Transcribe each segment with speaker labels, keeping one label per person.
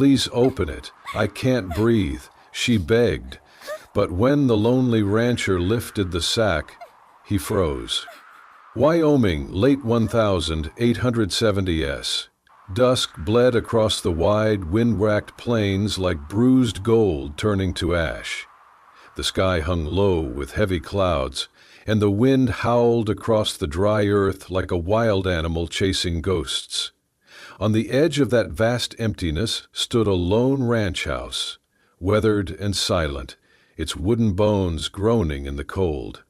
Speaker 1: Please open it. I can't breathe, she begged. But when the lonely rancher lifted the sack, he froze. Wyoming, late 1870s. Dusk bled across the wide, wind-racked plains like bruised gold turning to ash. The sky hung low with heavy clouds, and the wind howled across the dry earth like a wild animal chasing ghosts. On the edge of that vast emptiness stood a lone ranch house, weathered and silent, its wooden bones groaning in the cold.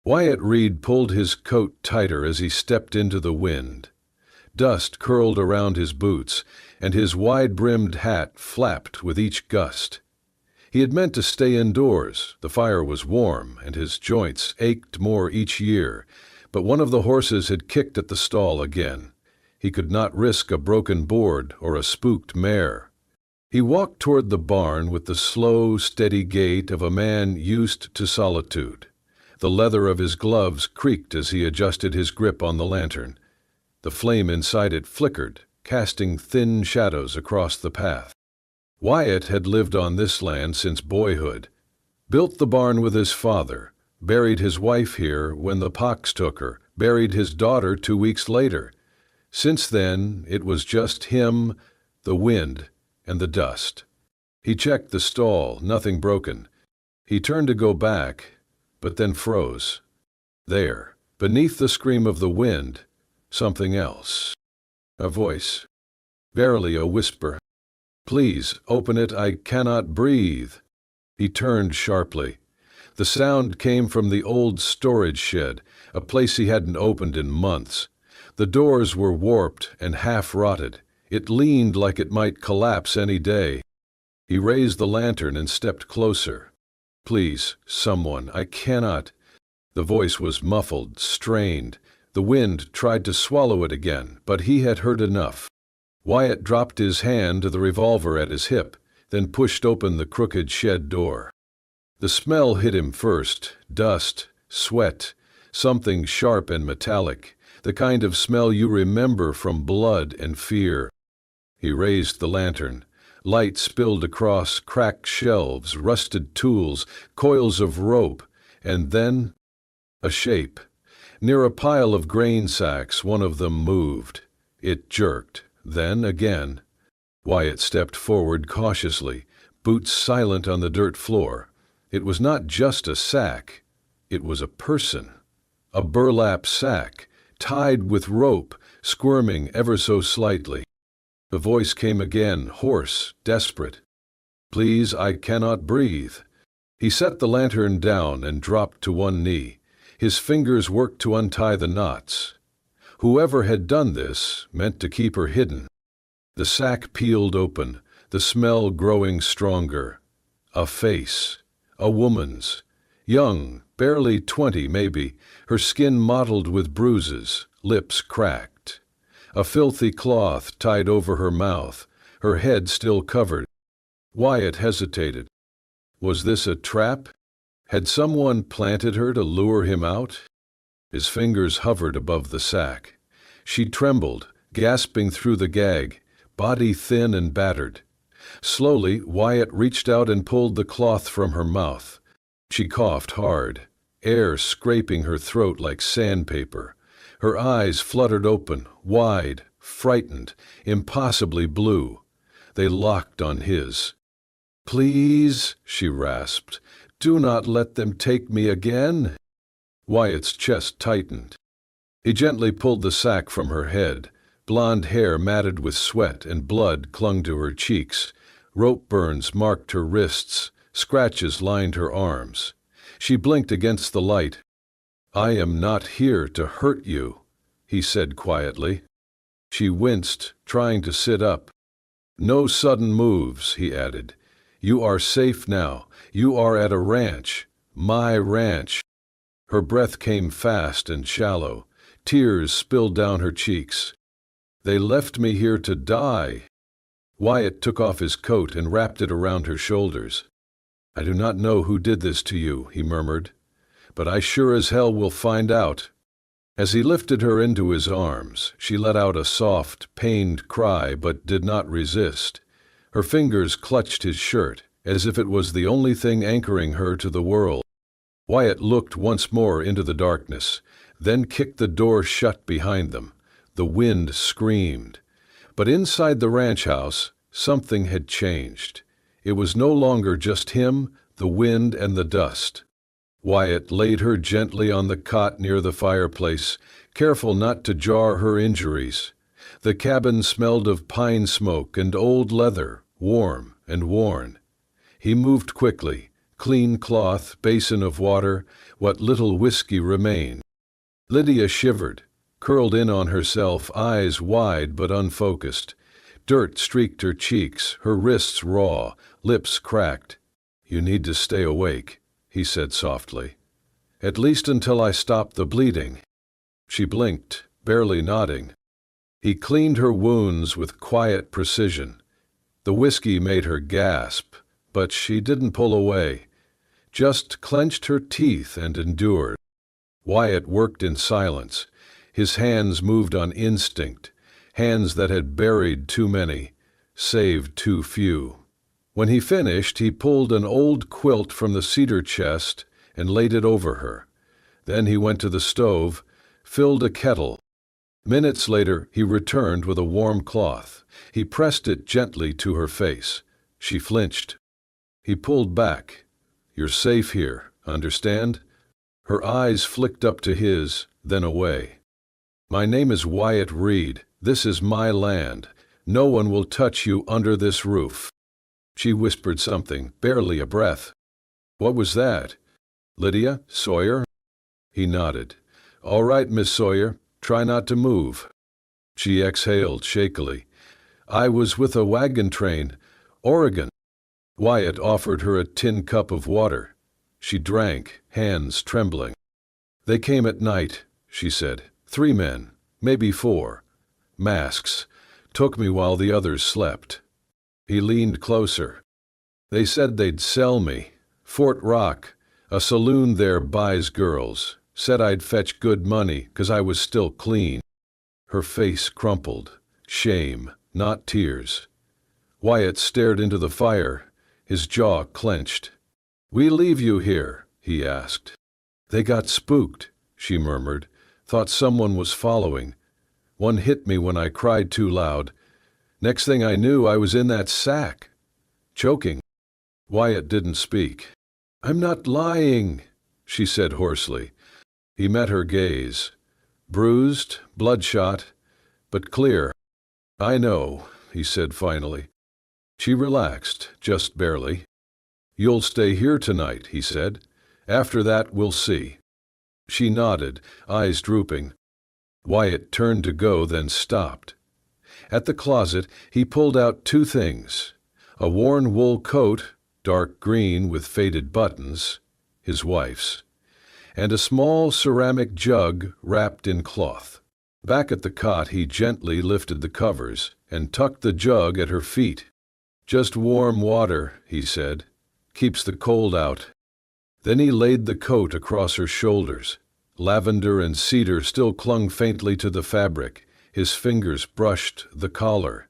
Speaker 1: Wyatt Reed pulled his coat tighter as he stepped into the wind. Dust curled around his boots, and his wide-brimmed hat flapped with each gust. He had meant to stay indoors. The fire was warm, and his joints ached more each year, but one of the horses had kicked at the stall again. He could not risk a broken board or a spooked mare. He walked toward the barn with the slow, steady gait of a man used to solitude. The leather of his gloves creaked as he adjusted his grip on the lantern. The flame inside it flickered, casting thin shadows across the path. Wyatt had lived on this land since boyhood, built the barn with his father, buried his wife here when the pox took her, buried his daughter 2 weeks later. Since then, it was just him, the wind, and the dust. He checked the stall, nothing broken. He turned to go back, but then froze. There, beneath the scream of the wind, something else. A voice. Barely a whisper. Please, open it, I cannot breathe. He turned sharply. The sound came from the old storage shed, a place he hadn't opened in months. The doors were warped and half-rotted. It leaned like it might collapse any day. He raised the lantern and stepped closer. Please, someone, I cannot. The voice was muffled, strained. The wind tried to swallow it again, but he had heard enough. Wyatt dropped his hand to the revolver at his hip, then pushed open the crooked shed door. The smell hit him first, dust, sweat, something sharp and metallic, the kind of smell you remember from blood and fear. He raised the lantern. Light spilled across cracked shelves, rusted tools, coils of rope, and then a shape. Near a pile of grain sacks, one of them moved. It jerked, then again. Wyatt stepped forward cautiously, boots silent on the dirt floor. It was not just a sack. It was a person. A burlap sack, tied with rope, squirming ever so slightly. The voice came again, hoarse, desperate. Please, I cannot breathe. He set the lantern down and dropped to one knee. His fingers worked to untie the knots. Whoever had done this meant to keep her hidden. The sack peeled open, the smell growing stronger. A face. A woman's. Young, barely 20 maybe, her skin mottled with bruises, lips cracked. A filthy cloth tied over her mouth, her head still covered. Wyatt hesitated. Was this a trap? Had someone planted her to lure him out? His fingers hovered above the sack. She trembled, gasping through the gag, body thin and battered. Slowly, Wyatt reached out and pulled the cloth from her mouth. She coughed hard, air scraping her throat like sandpaper. Her eyes fluttered open, wide, frightened, impossibly blue. They locked on his. Please, she rasped. Do not let them take me again. Wyatt's chest tightened. He gently pulled the sack from her head. Blonde hair matted with sweat and blood clung to her cheeks. Rope burns marked her wrists. Scratches lined her arms. She blinked against the light. I am not here to hurt you, he said quietly. She winced, trying to sit up. No sudden moves, he added. You are safe now. You are at a ranch. My ranch. Her breath came fast and shallow. Tears spilled down her cheeks. They left me here to die. Wyatt took off his coat and wrapped it around her shoulders. I do not know who did this to you, he murmured, but I sure as hell will find out. As he lifted her into his arms, she let out a soft, pained cry but did not resist. Her fingers clutched his shirt, as if it was the only thing anchoring her to the world. Wyatt looked once more into the darkness, then kicked the door shut behind them. The wind screamed. But inside the ranch house, something had changed. It was no longer just him, the wind, and the dust. Wyatt laid her gently on the cot near the fireplace, careful not to jar her injuries. The cabin smelled of pine smoke and old leather, warm and worn. He moved quickly, clean cloth, basin of water, what little whiskey remained. Lydia shivered, curled in on herself, eyes wide but unfocused. Dirt streaked her cheeks, her wrists raw, lips cracked. "You need to stay awake," he said softly. "At least until I stop the bleeding." She blinked, barely nodding. He cleaned her wounds with quiet precision. The whiskey made her gasp, but she didn't pull away, just clenched her teeth and endured. Wyatt worked in silence. His hands moved on instinct, hands that had buried too many, saved too few. When he finished, he pulled an old quilt from the cedar chest and laid it over her. Then he went to the stove, filled a kettle. Minutes later, he returned with a warm cloth. He pressed it gently to her face. She flinched. He pulled back. "You're safe here, understand?" Her eyes flicked up to his, then away. "My name is Wyatt Reed. This is my land. No one will touch you under this roof." She whispered something, barely a breath. "What was that? Lydia? Sawyer?" He nodded. "All right, Miss Sawyer. Try not to move." She exhaled shakily. "I was with a wagon train. Oregon." Wyatt offered her a tin cup of water. She drank, hands trembling. "They came at night," she said. "3 men, maybe 4. Masks. Took me while the others slept." He leaned closer. "They said they'd sell me. Fort Rock, a saloon there buys girls. Said I'd fetch good money 'cause I was still clean." Her face crumpled. Shame, not tears. Wyatt stared into the fire, his jaw clenched. "We leave you here?" he asked. "They got spooked," she murmured. "Thought someone was following. One hit me when I cried too loud. Next thing I knew, I was in that sack, choking." Wyatt didn't speak. "I'm not lying," she said hoarsely. He met her gaze. Bruised, bloodshot, but clear. "I know," he said finally. She relaxed, just barely. "You'll stay here tonight," he said. "After that, we'll see." She nodded, eyes drooping. Wyatt turned to go, then stopped. At the closet, he pulled out 2 things. A worn wool coat, dark green with faded buttons, his wife's, and a small ceramic jug wrapped in cloth. Back at the cot, he gently lifted the covers and tucked the jug at her feet. "Just warm water," he said. "Keeps the cold out." Then he laid the coat across her shoulders. Lavender and cedar still clung faintly to the fabric. His fingers brushed the collar.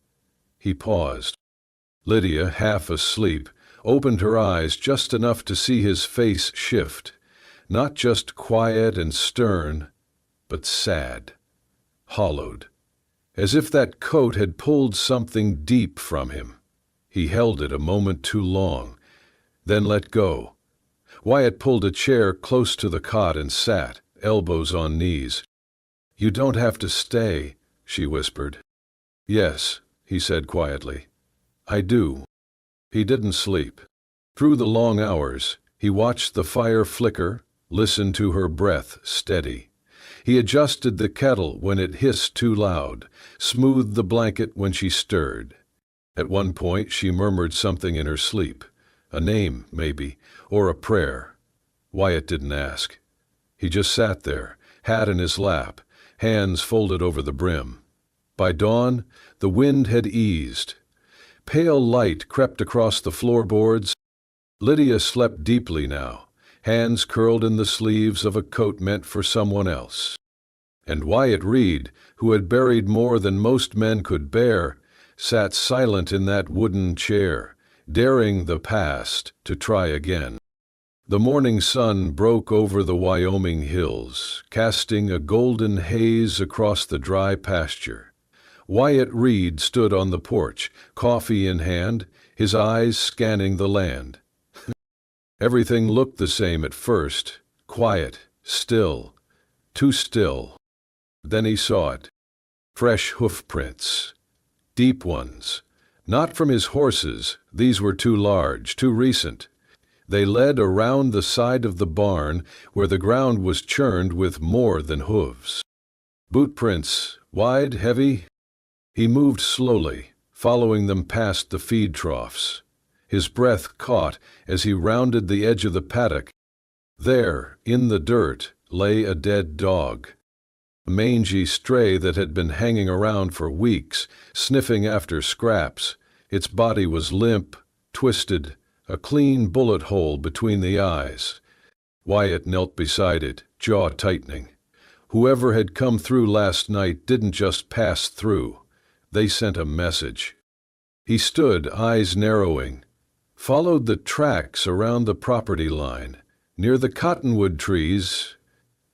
Speaker 1: He paused. Lydia, half asleep, opened her eyes just enough to see his face shift. Not just quiet and stern, but sad, hollowed, as if that coat had pulled something deep from him. He held it a moment too long, then let go. Wyatt pulled a chair close to the cot and sat, elbows on knees. "You don't have to stay," she whispered. "Yes," he said quietly. "I do." He didn't sleep. Through the long hours, he watched the fire flicker, listened to her breath steady. He adjusted the kettle when it hissed too loud, smoothed the blanket when she stirred. At one point, she murmured something in her sleep, a name, maybe, or a prayer. Wyatt didn't ask. He just sat there, hat in his lap, hands folded over the brim. By dawn, the wind had eased. Pale light crept across the floorboards. Lydia slept deeply now, hands curled in the sleeves of a coat meant for someone else. And Wyatt Reed, who had buried more than most men could bear, sat silent in that wooden chair, daring the past to try again. The morning sun broke over the Wyoming hills, casting a golden haze across the dry pasture. Wyatt Reed stood on the porch, coffee in hand, his eyes scanning the land. Everything looked the same at first, quiet, still, too still. Then he saw it. Fresh hoof prints, deep ones. Not from his horses, these were too large, too recent. They led around the side of the barn where the ground was churned with more than hooves. Boot prints, wide, heavy. He moved slowly, following them past the feed troughs. His breath caught as he rounded the edge of the paddock. There, in the dirt, lay a dead dog. A mangy stray that had been hanging around for weeks, sniffing after scraps. Its body was limp, twisted, a clean bullet hole between the eyes. Wyatt knelt beside it, jaw tightening. Whoever had come through last night didn't just pass through. They sent a message. He stood, eyes narrowing, followed the tracks around the property line. Near the cottonwood trees,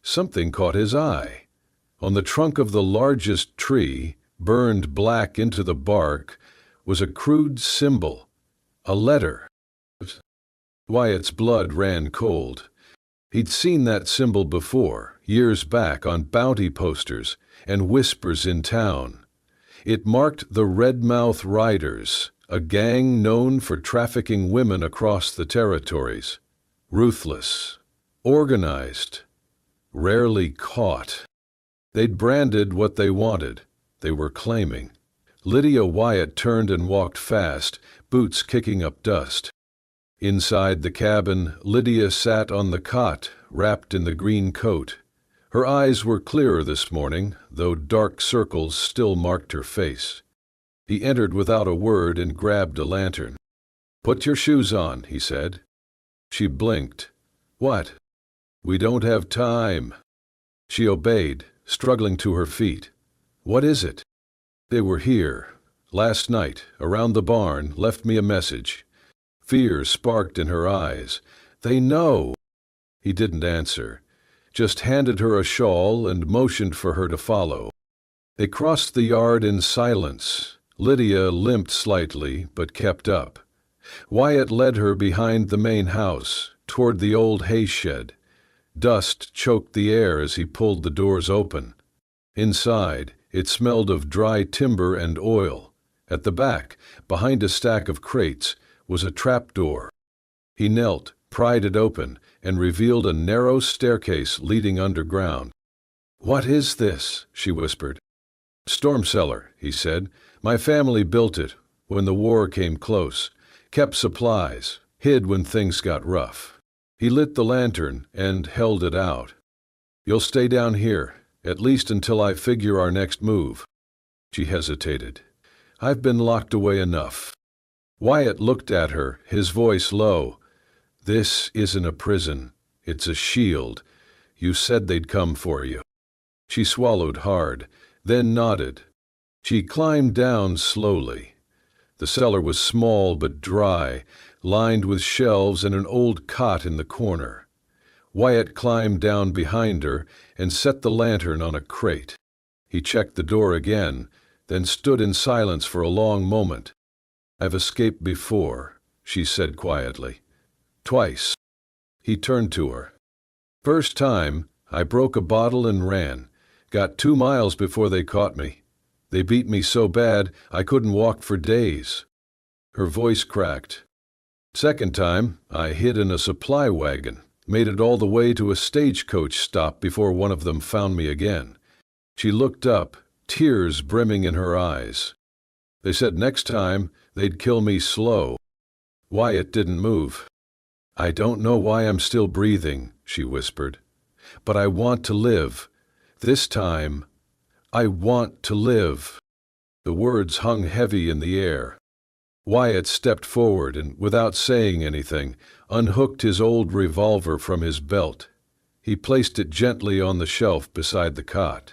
Speaker 1: something caught his eye. On the trunk of the largest tree, burned black into the bark, was a crude symbol, a letter. Wyatt's blood ran cold. He'd seen that symbol before, years back, on bounty posters and whispers in town. It marked the Redmouth Riders, a gang known for trafficking women across the territories. Ruthless, organized, rarely caught. They'd branded what they wanted, they were claiming. Lydia Wyatt turned and walked fast, boots kicking up dust. Inside the cabin, Lydia sat on the cot, wrapped in the green coat. Her eyes were clearer this morning, though dark circles still marked her face. He entered without a word and grabbed a lantern. "Put your shoes on," he said. She blinked. "What?" "We don't have time." She obeyed, struggling to her feet. "What is it?" "They were here. Last night, around the barn, left me a message." Fear sparked in her eyes. "They know." He didn't answer, just handed her a shawl and motioned for her to follow. They crossed the yard in silence. Lydia limped slightly, but kept up. Wyatt led her behind the main house, toward the old hay shed. Dust choked the air as he pulled the doors open. Inside, it smelled of dry timber and oil. At the back, behind a stack of crates, was a trapdoor. He knelt, pried it open, and revealed a narrow staircase leading underground. "What is this?" she whispered. "Storm cellar," he said. "My family built it when the war came close. Kept supplies, hid when things got rough." He lit the lantern and held it out. "You'll stay down here, at least until I figure our next move." She hesitated. "I've been locked away enough." Wyatt looked at her, his voice low. "This isn't a prison. It's a shield. You said they'd come for you." She swallowed hard, then nodded. She climbed down slowly. The cellar was small but dry, lined with shelves and an old cot in the corner. Wyatt climbed down behind her and set the lantern on a crate. He checked the door again, then stood in silence for a long moment. "I've escaped before," she said quietly. "Twice." He turned to her. "First time, I broke a bottle and ran. Got 2 miles before they caught me. They beat me so bad I couldn't walk for days." Her voice cracked. "Second time, I hid in a supply wagon. Made it all the way to a stagecoach stop before one of them found me again." She looked up, tears brimming in her eyes. "They said next time they'd kill me slow." Wyatt didn't move. "I don't know why I'm still breathing," she whispered. "But I want to live. This time, I want to live." The words hung heavy in the air. Wyatt stepped forward and, without saying anything, unhooked his old revolver from his belt. He placed it gently on the shelf beside the cot.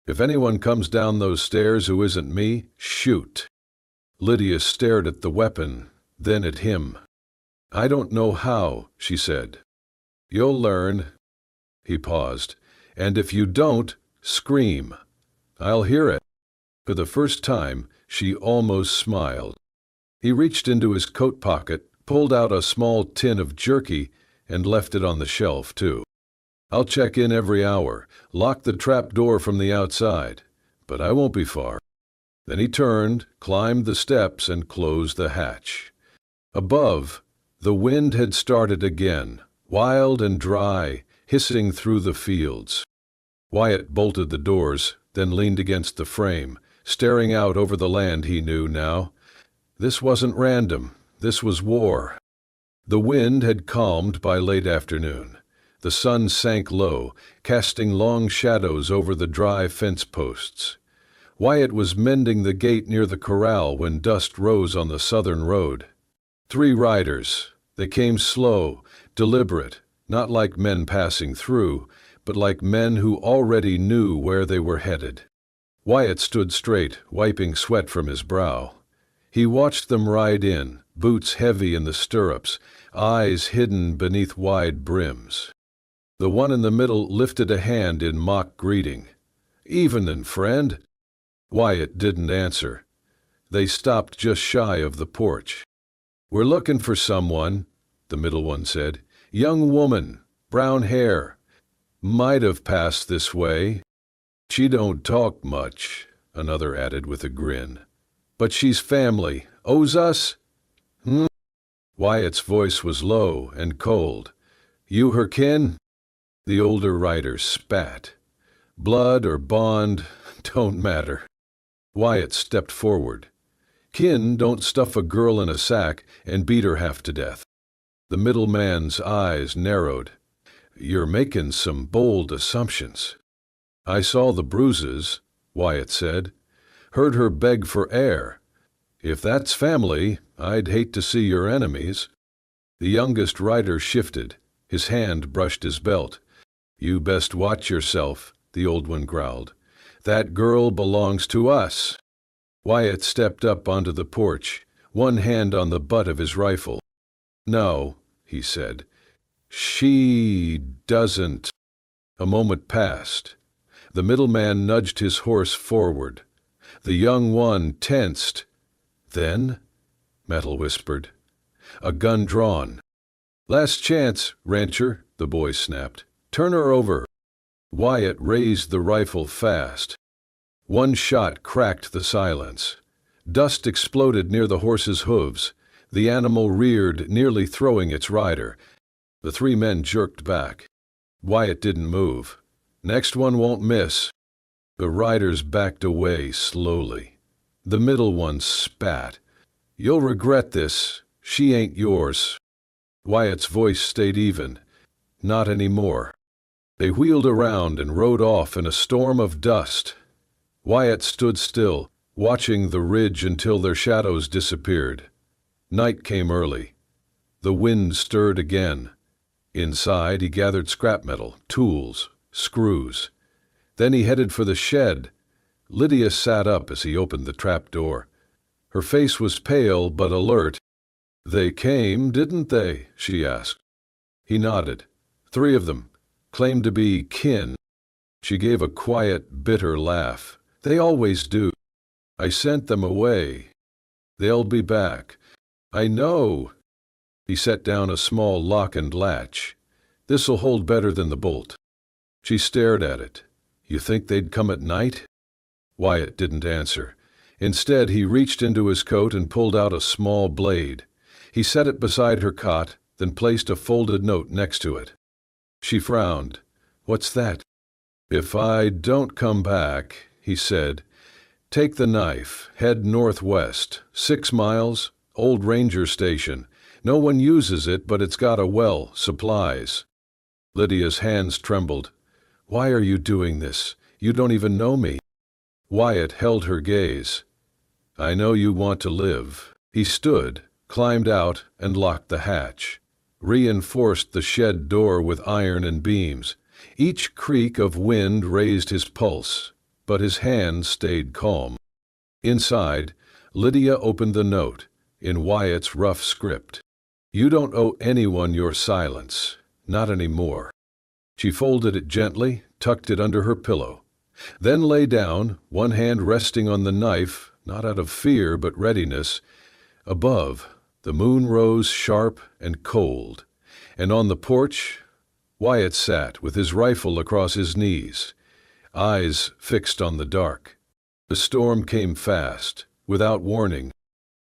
Speaker 1: "If anyone comes down those stairs who isn't me, shoot." Lydia stared at the weapon, then at him. "I don't know how," she said. "You'll learn." He paused. "And if you don't, scream. I'll hear it." For the first time, she almost smiled. He reached into his coat pocket, pulled out a small tin of jerky, and left it on the shelf, too. "I'll check in every hour, lock the trap door from the outside, but I won't be far." Then he turned, climbed the steps, and closed the hatch. Above, the wind had started again, wild and dry, hissing through the fields. Wyatt bolted the doors, then leaned against the frame, staring out over the land he knew now. This wasn't random. This was war. The wind had calmed by late afternoon. The sun sank low, casting long shadows over the dry fence posts. Wyatt was mending the gate near the corral when dust rose on the southern road. 3 riders. They came slow, deliberate, not like men passing through, but like men who already knew where they were headed. Wyatt stood straight, wiping sweat from his brow. He watched them ride in, boots heavy in the stirrups, eyes hidden beneath wide brims. The one in the middle lifted a hand in mock greeting. "Evenin', friend." Wyatt didn't answer. They stopped just shy of the porch. "We're looking for someone," the middle one said. "Young woman, brown hair. Might have passed this way." "She don't talk much," another added with a grin. "But she's family. Owes us?" "Hmm?" Wyatt's voice was low and cold. "You her kin?" The older rider spat. "Blood or bond, don't matter." Wyatt stepped forward. "Kin don't stuff a girl in a sack and beat her half to death." The middle man's eyes narrowed. "You're making some bold assumptions." "I saw the bruises," Wyatt said. "Heard her beg for air. If that's family, I'd hate to see your enemies." The youngest rider shifted. His hand brushed his belt. "You best watch yourself," the old one growled. "That girl belongs to us." Wyatt stepped up onto the porch, one hand on the butt of his rifle. "No," he said. "She doesn't." A moment passed. The middle man nudged his horse forward. The young one tensed. Then, Metal whispered, "A gun drawn." "Last chance, rancher," the boy snapped. "Turn her over." Wyatt raised the rifle fast. One shot cracked the silence. Dust exploded near the horse's hooves. The animal reared, nearly throwing its rider. The 3 men jerked back. Wyatt didn't move. "Next one won't miss." The riders backed away slowly. The middle one spat. "You'll regret this. She ain't yours." Wyatt's voice stayed even. "Not anymore." They wheeled around and rode off in a storm of dust. Wyatt stood still, watching the ridge until their shadows disappeared. Night came early. The wind stirred again. Inside, he gathered scrap metal, tools, screws. Then he headed for the shed. Lydia sat up as he opened the trap door. Her face was pale but alert. "They came, didn't they?" she asked. He nodded. 3 of them. Claimed to be kin. She gave a quiet, bitter laugh. "They always do. I sent them away. They'll be back." "I know." He set down a small lock and latch. "This'll hold better than the bolt." She stared at it. "You think they'd come at night?" Wyatt didn't answer. Instead, he reached into his coat and pulled out a small blade. He set it beside her cot, then placed a folded note next to it. She frowned. "What's that?" "If I don't come back," he said, "take the knife, head northwest, 6 miles, old ranger station. No one uses it, but it's got a well, supplies." Lydia's hands trembled. "Why are you doing this? You don't even know me." Wyatt held her gaze. "I know you want to live." He stood, climbed out, and locked the hatch. Reinforced the shed door with iron and beams. Each creak of wind raised his pulse, but his hand stayed calm. Inside, Lydia opened the note, in Wyatt's rough script. "You don't owe anyone your silence. Not anymore." She folded it gently, tucked it under her pillow, then lay down, one hand resting on the knife, not out of fear but readiness. Above, the moon rose sharp and cold, and on the porch, Wyatt sat with his rifle across his knees, eyes fixed on the dark. The storm came fast, without warning.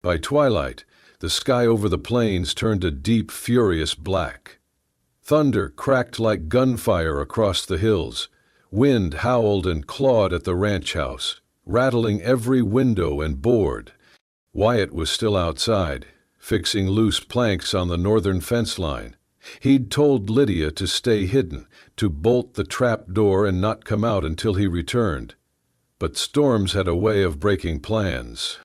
Speaker 1: By twilight, the sky over the plains turned a deep, furious black. Thunder cracked like gunfire across the hills. Wind howled and clawed at the ranch house, rattling every window and board. Wyatt was still outside, fixing loose planks on the northern fence line. He'd told Lydia to stay hidden, to bolt the trap door and not come out until he returned. But storms had a way of breaking plans.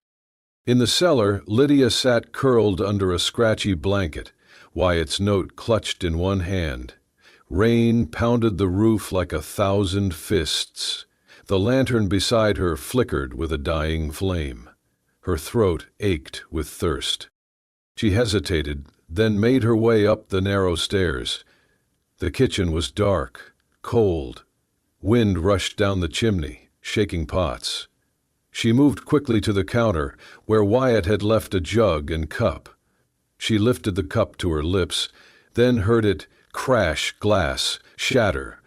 Speaker 1: In the cellar, Lydia sat curled under a scratchy blanket, Wyatt's note clutched in one hand. Rain pounded the roof like 1,000 fists. The lantern beside her flickered with a dying flame. Her throat ached with thirst. She hesitated, then made her way up the narrow stairs. The kitchen was dark, cold. Wind rushed down the chimney, shaking pots. She moved quickly to the counter, where Wyatt had left a jug and cup. She lifted the cup to her lips, then heard it crash glass, shatter.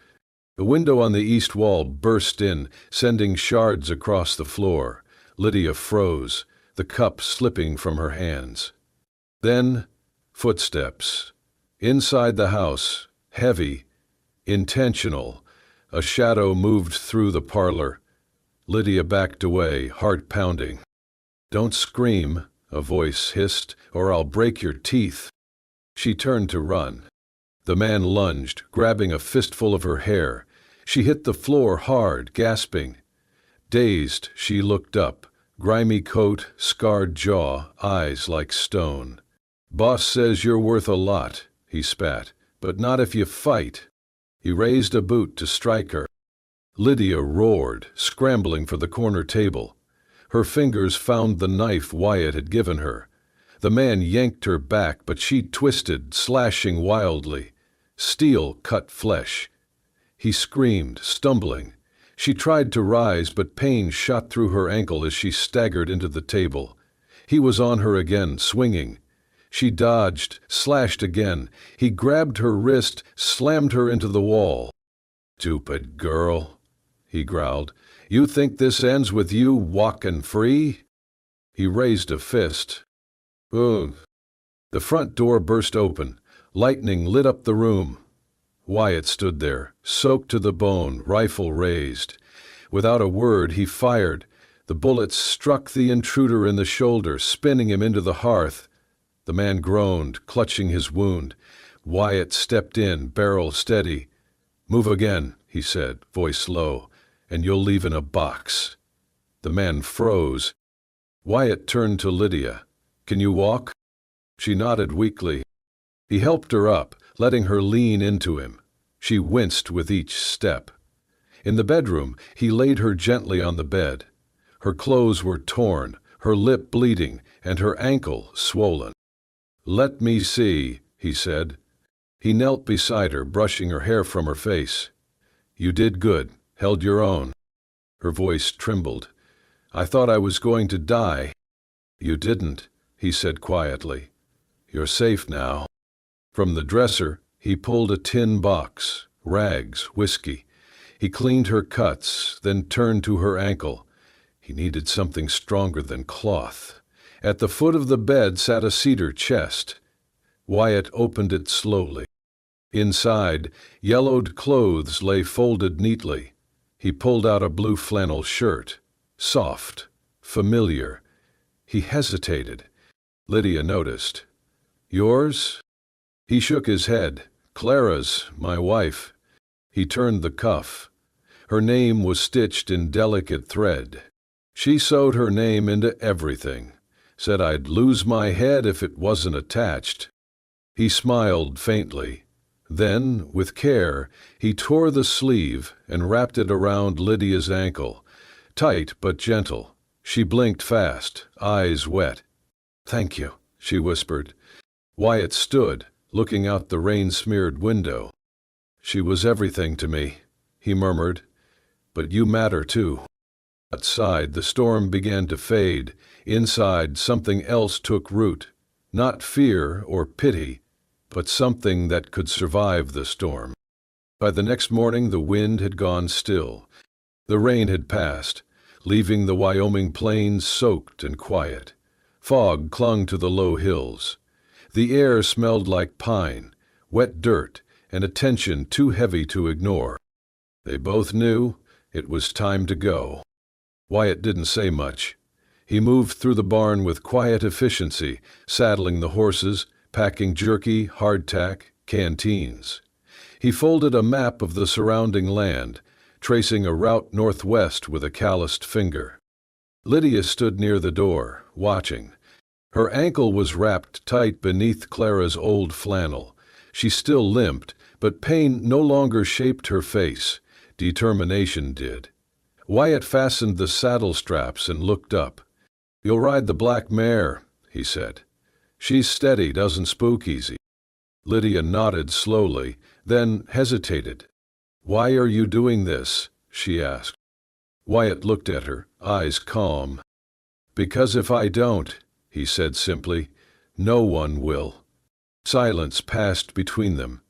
Speaker 1: The window on the east wall burst in, sending shards across the floor. Lydia froze, the cup slipping from her hands. Then, footsteps. Inside the house, heavy, intentional, a shadow moved through the parlor. Lydia backed away, heart pounding. "Don't scream," a voice hissed, "or I'll break your teeth." She turned to run. The man lunged, grabbing a fistful of her hair. She hit the floor hard, gasping. Dazed, she looked up, grimy coat, scarred jaw, eyes like stone. "Boss says you're worth a lot," he spat, "but not if you fight." He raised a boot to strike her. Lydia roared, scrambling for the corner table. Her fingers found the knife Wyatt had given her. The man yanked her back, but she twisted, slashing wildly. Steel cut flesh. He screamed, stumbling. She tried to rise, but pain shot through her ankle as she staggered into the table. He was on her again, swinging. She dodged, slashed again. He grabbed her wrist, slammed her into the wall. "Stupid girl," he growled. "You think this ends with you walking free?" He raised a fist. Ugh. The front door burst open. Lightning lit up the room. Wyatt stood there, soaked to the bone, rifle raised. Without a word, he fired. The bullets struck the intruder in the shoulder, spinning him into the hearth. The man groaned, clutching his wound. Wyatt stepped in, barrel steady. "Move again," he said, voice low, "and you'll leave in a box." The man froze. Wyatt turned to Lydia. "Can you walk?" She nodded weakly. He helped her up, letting her lean into him. She winced with each step. In the bedroom, he laid her gently on the bed. Her clothes were torn, her lip bleeding, and her ankle swollen. "Let me see," he said. He knelt beside her, brushing her hair from her face. "You did good, held your own." Her voice trembled. "I thought I was going to die." "You didn't," he said quietly. "You're safe now." From the dresser, he pulled a tin box, rags, whiskey. He cleaned her cuts, then turned to her ankle. He needed something stronger than cloth. At the foot of the bed sat a cedar chest. Wyatt opened it slowly. Inside, yellowed clothes lay folded neatly. He pulled out a blue flannel shirt. Soft, familiar. He hesitated. Lydia noticed. "Yours?" He shook his head. "Clara's, my wife." He turned the cuff. Her name was stitched in delicate thread. She sewed her name into everything. Said I'd lose my head if it wasn't attached. He smiled faintly. Then, with care, he tore the sleeve and wrapped it around Lydia's ankle. Tight but gentle. She blinked fast, eyes wet. "Thank you," she whispered. Wyatt stood, looking out the rain-smeared window. "She was everything to me," he murmured. "But you matter too." Outside, the storm began to fade. Inside, something else took root. Not fear or pity, but something that could survive the storm. By the next morning, the wind had gone still. The rain had passed, leaving the Wyoming plains soaked and quiet. Fog clung to the low hills. The air smelled like pine, wet dirt, and a tension too heavy to ignore. They both knew it was time to go. Wyatt didn't say much. He moved through the barn with quiet efficiency, saddling the horses, packing jerky, hardtack, canteens. He folded a map of the surrounding land, tracing a route northwest with a calloused finger. Lydia stood near the door, watching. Her ankle was wrapped tight beneath Clara's old flannel. She still limped, but pain no longer shaped her face. Determination did. Wyatt fastened the saddle straps and looked up. "You'll ride the black mare," he said. "She's steady, doesn't spook easy." Lydia nodded slowly, then hesitated. "Why are you doing this?" she asked. Wyatt looked at her, eyes calm. "Because if I don't," he said simply, "no one will." Silence passed between them,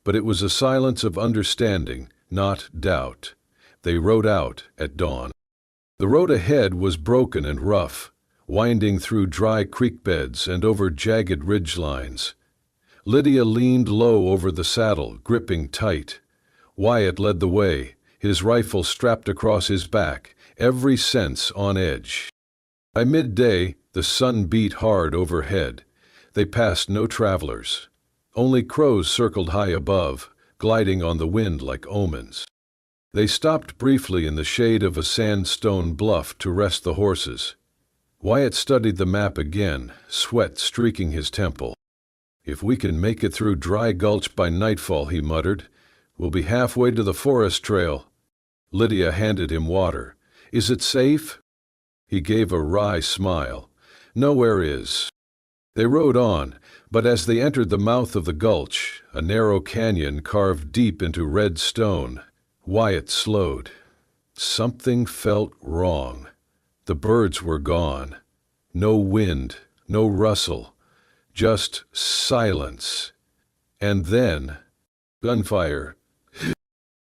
Speaker 1: but it was a silence of understanding, not doubt. They rode out at dawn. The road ahead was broken and rough, winding through dry creek beds and over jagged ridge lines. Lydia leaned low over the saddle, gripping tight. Wyatt led the way, his rifle strapped across his back, every sense on edge. By midday, the sun beat hard overhead. They passed no travelers. Only crows circled high above, gliding on the wind like omens. They stopped briefly in the shade of a sandstone bluff to rest the horses. Wyatt studied the map again, sweat streaking his temple. "If we can make it through Dry Gulch by nightfall," he muttered, "we'll be halfway to the forest trail." Lydia handed him water. "Is it safe?" He gave a wry smile. "Nowhere is." They rode on, but as they entered the mouth of the gulch, a narrow canyon carved deep into red stone, Wyatt slowed. Something felt wrong. The birds were gone. No wind, no rustle, just silence. And then, gunfire.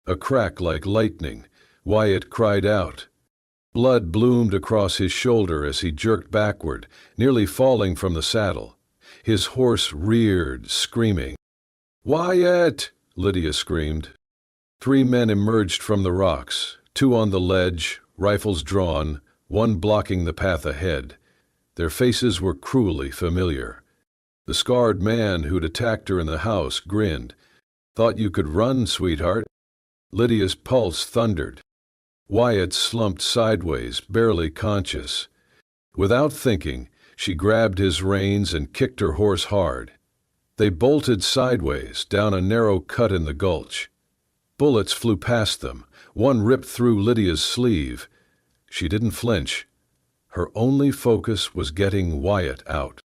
Speaker 1: A crack like lightning. Wyatt cried out. Blood bloomed across his shoulder as he jerked backward, nearly falling from the saddle. His horse reared, screaming. "Wyatt!" Lydia screamed. 3 men emerged from the rocks, 2 on the ledge, rifles drawn, 1 blocking the path ahead. Their faces were cruelly familiar. The scarred man who'd attacked her in the house grinned. "Thought you could run, sweetheart." Lydia's pulse thundered. Wyatt slumped sideways, barely conscious. Without thinking, she grabbed his reins and kicked her horse hard. They bolted sideways, down a narrow cut in the gulch. Bullets flew past them. 1 ripped through Lydia's sleeve. She didn't flinch. Her only focus was getting Wyatt out.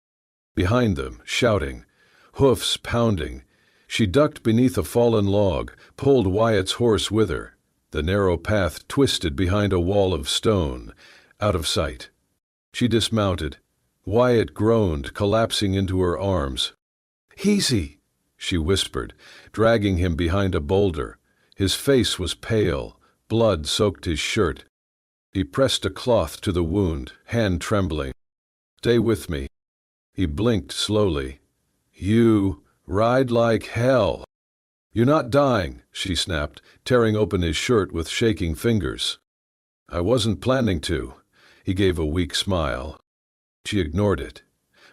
Speaker 1: Behind them, shouting, hoofs pounding, she ducked beneath a fallen log, pulled Wyatt's horse with her. The narrow path twisted behind a wall of stone, out of sight. She dismounted. Wyatt groaned, collapsing into her arms. "Easy," she whispered, dragging him behind a boulder. His face was pale, blood soaked his shirt. He pressed a cloth to the wound, hand trembling. "Stay with me." He blinked slowly. "You ride like hell." "You're not dying," she snapped, tearing open his shirt with shaking fingers. "I wasn't planning to." He gave a weak smile. She ignored it.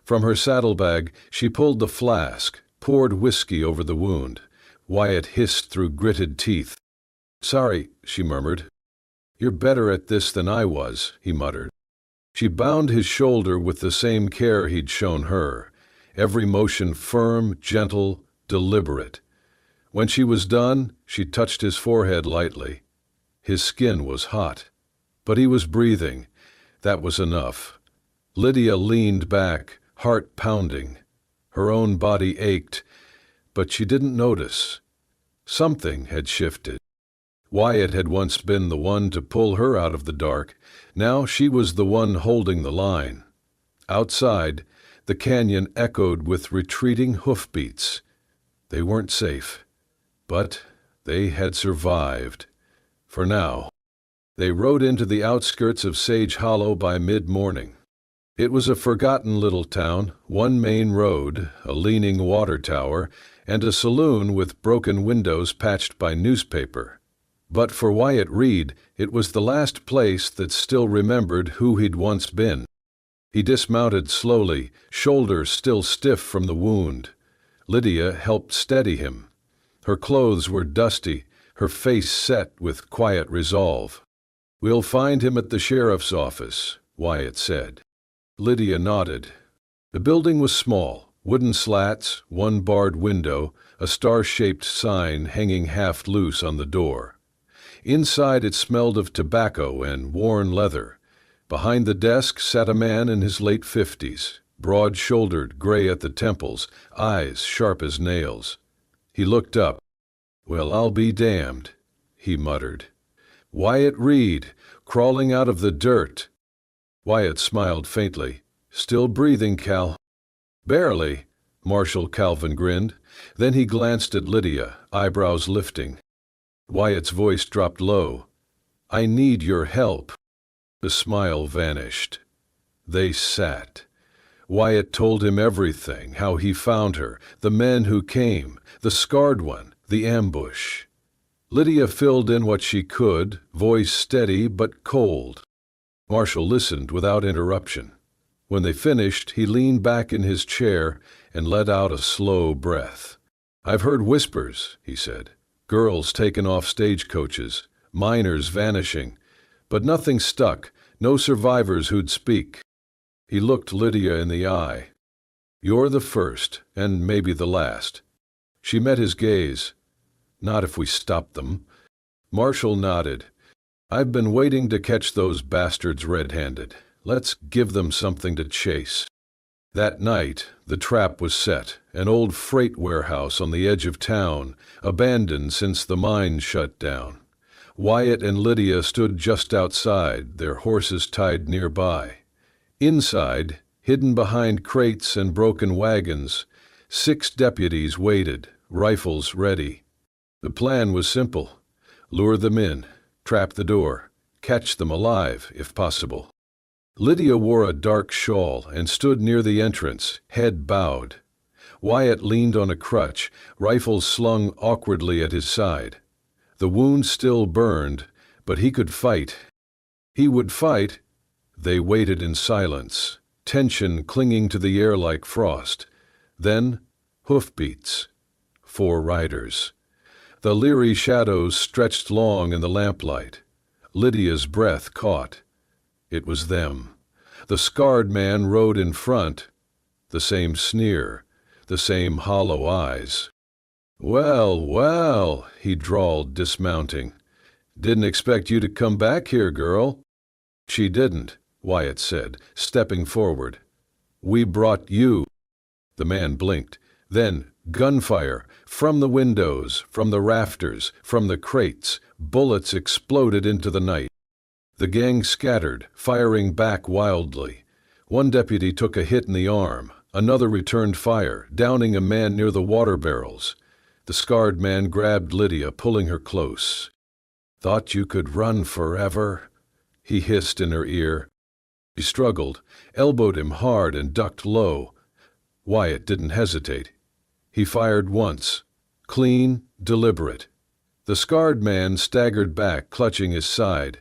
Speaker 1: From her saddlebag, she pulled the flask, poured whiskey over the wound. Wyatt hissed through gritted teeth. "Sorry," she murmured. "You're better at this than I was," he muttered. She bound his shoulder with the same care he'd shown her, every motion firm, gentle, deliberate. When she was done, she touched his forehead lightly. His skin was hot, but he was breathing. That was enough. Lydia leaned back, heart pounding. Her own body ached, but she didn't notice. Something had shifted. Wyatt had once been the one to pull her out of the dark. Now she was the one holding the line. Outside, the canyon echoed with retreating hoofbeats. They weren't safe, but they had survived. For now. They rode into the outskirts of Sage Hollow by mid-morning. It was a forgotten little town, one main road, a leaning water tower, and a saloon with broken windows patched by newspaper. But for Wyatt Reed, it was the last place that still remembered who he'd once been. He dismounted slowly, shoulders still stiff from the wound. Lydia helped steady him. Her clothes were dusty, her face set with quiet resolve. "We'll find him at the sheriff's office," Wyatt said. Lydia nodded. The building was small, wooden slats, one barred window, a star-shaped sign hanging half loose on the door. Inside it smelled of tobacco and worn leather. Behind the desk sat a man in his late 50s, broad-shouldered, gray at the temples, eyes sharp as nails. He looked up. "Well, I'll be damned," he muttered. "Wyatt Reed, crawling out of the dirt." Wyatt smiled faintly. "Still breathing, Cal?" "Barely," Marshal Calvin grinned. Then he glanced at Lydia, eyebrows lifting. Wyatt's voice dropped low. "I need your help." The smile vanished. They sat. Wyatt told him everything, how he found her, the men who came, the scarred one, the ambush. Lydia filled in what she could, voice steady but cold. Marshall listened without interruption. When they finished, he leaned back in his chair and let out a slow breath. "I've heard whispers," he said. "Girls taken off stagecoaches, miners vanishing, but nothing stuck, no survivors who'd speak." He looked Lydia in the eye. "You're the first, and maybe the last." She met his gaze. "Not if we stop them." Marshall nodded. "I've been waiting to catch those bastards red-handed. Let's give them something to chase." That night, the trap was set, an old freight warehouse on the edge of town, abandoned since the mine shut down. Wyatt and Lydia stood just outside, their horses tied nearby. Inside, hidden behind crates and broken wagons, 6 deputies waited, rifles ready. The plan was simple. Lure them in, trap the door, catch them alive, if possible. Lydia wore a dark shawl and stood near the entrance, head bowed. Wyatt leaned on a crutch, rifles slung awkwardly at his side. The wound still burned, but he could fight. He would fight. They waited in silence, tension clinging to the air like frost. Then, hoofbeats. 4 riders. The leery shadows stretched long in the lamplight. Lydia's breath caught. It was them. The scarred man rode in front. The same sneer, the same hollow eyes. "Well, well," he drawled, dismounting. "Didn't expect you to come back here, girl." "She didn't," Wyatt said, stepping forward. "We brought you." The man blinked. Then, gunfire, from the windows, from the rafters, from the crates, bullets exploded into the night. The gang scattered, firing back wildly. One deputy took a hit in the arm. Another returned fire, downing a man near the water barrels. The scarred man grabbed Lydia, pulling her close. "Thought you could run forever?" he hissed in her ear. She struggled, elbowed him hard and ducked low. Wyatt didn't hesitate. He fired once, clean, deliberate. The scarred man staggered back, clutching his side.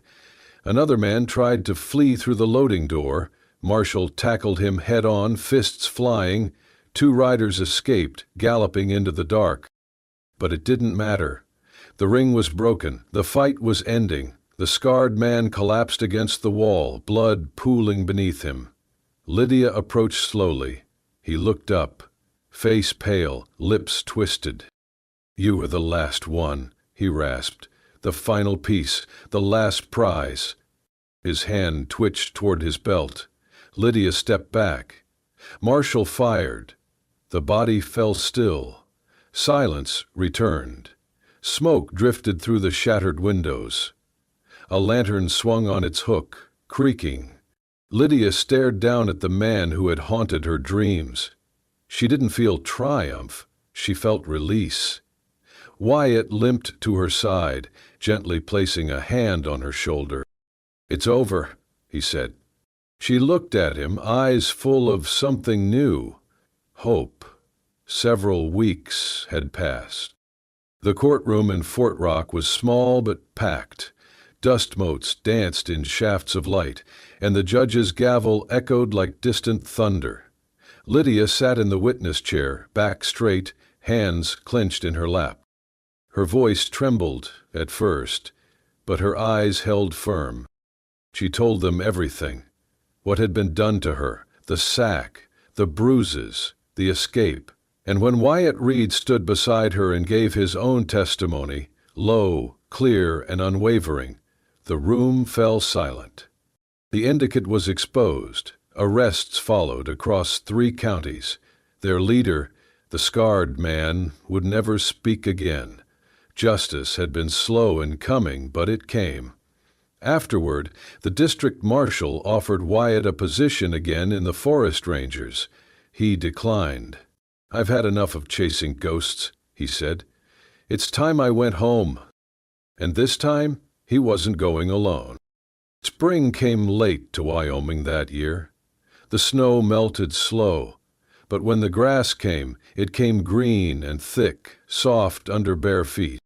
Speaker 1: Another man tried to flee through the loading door. Marshall tackled him head-on, fists flying. 2 riders escaped, galloping into the dark. But it didn't matter. The ring was broken. The fight was ending. The scarred man collapsed against the wall, blood pooling beneath him. Lydia approached slowly. He looked up, face pale, lips twisted. "You were the last one," he rasped. "The final piece, the last prize." His hand twitched toward his belt. Lydia stepped back. Marshall fired. The body fell still. Silence returned. Smoke drifted through the shattered windows. A lantern swung on its hook, creaking. Lydia stared down at the man who had haunted her dreams. She didn't feel triumph. She felt release. Wyatt limped to her side, gently placing a hand on her shoulder. "It's over," he said. She looked at him, eyes full of something new. Hope. Several weeks had passed. The courtroom in Fort Rock was small but packed. Dust motes danced in shafts of light, and the judge's gavel echoed like distant thunder. Lydia sat in the witness chair, back straight, hands clenched in her lap. Her voice trembled at first, but her eyes held firm. She told them everything. What had been done to her, the sack, the bruises, the escape. And when Wyatt Reed stood beside her and gave his own testimony, low, clear, and unwavering, the room fell silent. The indicate was exposed. Arrests followed across 3 counties. Their leader, the scarred man, would never speak again. Justice had been slow in coming, but it came. Afterward, the district marshal offered Wyatt a position again in the forest rangers. He declined. "I've had enough of chasing ghosts," he said. "It's time I went home." And this time, he wasn't going alone. Spring came late to Wyoming that year. The snow melted slow, but when the grass came, it came green and thick, soft under bare feet.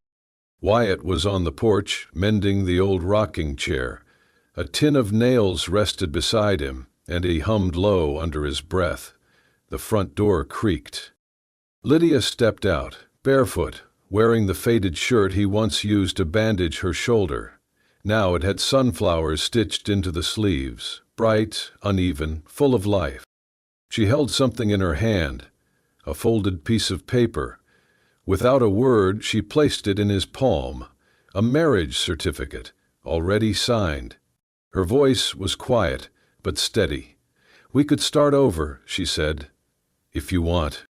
Speaker 1: Wyatt was on the porch, mending the old rocking chair. A tin of nails rested beside him, and he hummed low under his breath. The front door creaked. Lydia stepped out, barefoot, wearing the faded shirt he once used to bandage her shoulder. Now it had sunflowers stitched into the sleeves, bright, uneven, full of life. She held something in her hand, a folded piece of paper. Without a word, she placed it in his palm, a marriage certificate, already signed. Her voice was quiet, but steady. "We could start over," she said, "if you want."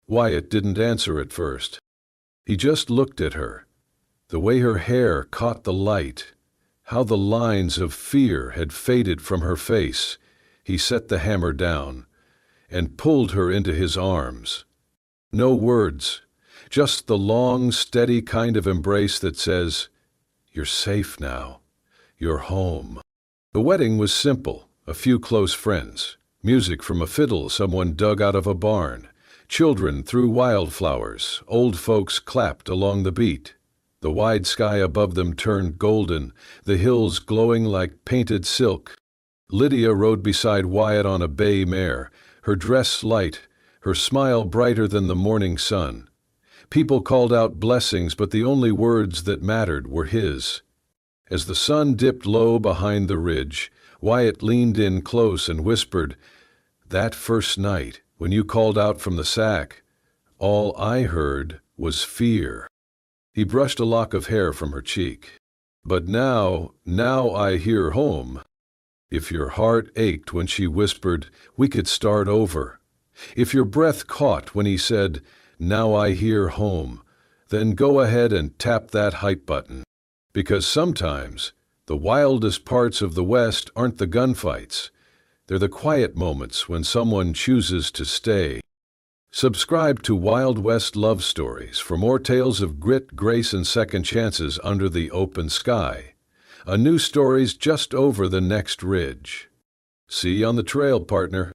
Speaker 1: Wyatt didn't answer at first. He just looked at her. The way her hair caught the light, how the lines of fear had faded from her face. He set the hammer down and pulled her into his arms. No words, just the long, steady kind of embrace that says, "You're safe now. You're home." The wedding was simple, a few close friends, music from a fiddle someone dug out of a barn. Children threw wildflowers, old folks clapped along the beat. The wide sky above them turned golden, the hills glowing like painted silk. Lydia rode beside Wyatt on a bay mare, her dress light, her smile brighter than the morning sun. People called out blessings, but the only words that mattered were his. As the sun dipped low behind the ridge, Wyatt leaned in close and whispered, "That first night, when you called out from the sack, all I heard was fear." He brushed a lock of hair from her cheek. "But now I hear home." If your heart ached when she whispered, "We could start over," if your breath caught when he said, "Now I hear home," then go ahead and tap that hype button. Because sometimes the wildest parts of the West aren't the gunfights. They're the quiet moments when someone chooses to stay. Subscribe to Wild West Love Stories for more tales of grit, grace, and second chances under the open sky. A new story's just over the next ridge. See you on the trail, partner.